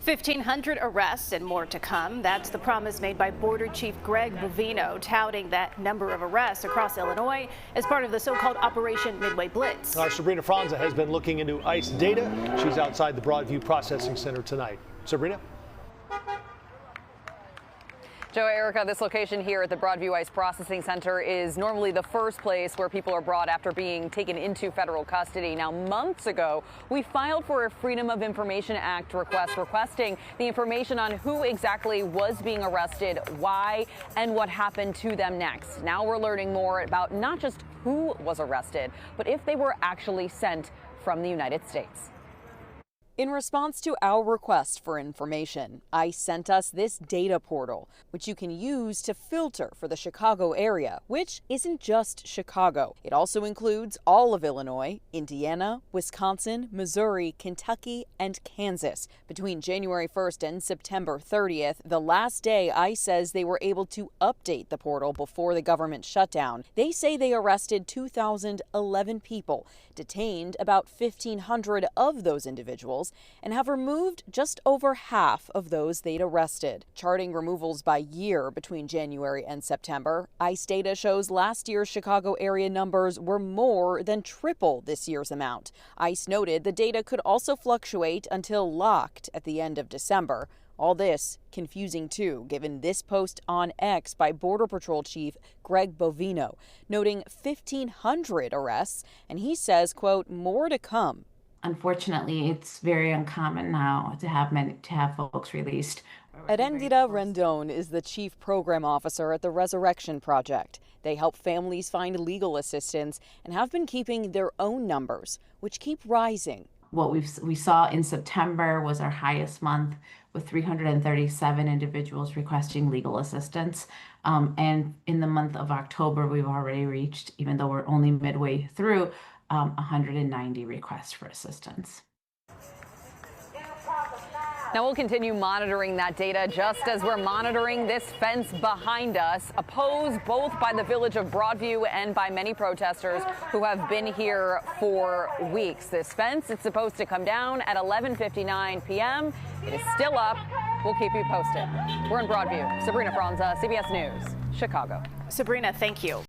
1,500 arrests and more to come. That's the promise made by Border Chief Greg Bovino, touting that number of arrests across Illinois as part of the so-called Operation Midway Blitz. Our Sabrina Franza has been looking into ICE data. She's outside the Broadview Processing Center tonight. Sabrina? Joe, Erica, this location here at the Broadview ICE Processing Center is normally the first place where people are brought after being taken into federal custody. Now, months ago, we filed for a Freedom of Information Act request requesting the information on who exactly was being arrested, why, and what happened to them next. Now we're learning more about not just who was arrested, but if they were actually sent from the United States. In response to our request for information, ICE sent us this data portal, which you can use to filter for the Chicago area, which isn't just Chicago. It also includes all of Illinois, Indiana, Wisconsin, Missouri, Kentucky, and Kansas. Between January 1st and September 30th, the last day ICE says they were able to update the portal before the government shutdown, they say they arrested 2,011 people, detained about 1,500 of those individuals, and have removed just over half of those they'd arrested. Charting removals by year between January and September, ICE data shows last year's Chicago area numbers were more than triple this year's amount. ICE noted the data could also fluctuate until locked at the end of December. All this confusing too, given this post on X by Border Patrol Chief Greg Bovino, noting 1,500 arrests, and he says, quote, more to come. Unfortunately, it's very uncommon now to have folks released. Erendira Rendon is the chief program officer at the Resurrection Project. They help families find legal assistance and have been keeping their own numbers, which keep rising. What we saw in September was our highest month, with 337 individuals requesting legal assistance. And in the month of October, we've already reached, even though we're only midway through, 190 requests for assistance. Now we'll continue monitoring that data just as we're monitoring this fence behind us, opposed both by the village of Broadview and by many protesters who have been here for weeks. This fence is supposed to come down at 11:59 p.m. It is still up. We'll keep you posted. We're in Broadview. Sabrina Franza, CBS News, Chicago. Sabrina, thank you.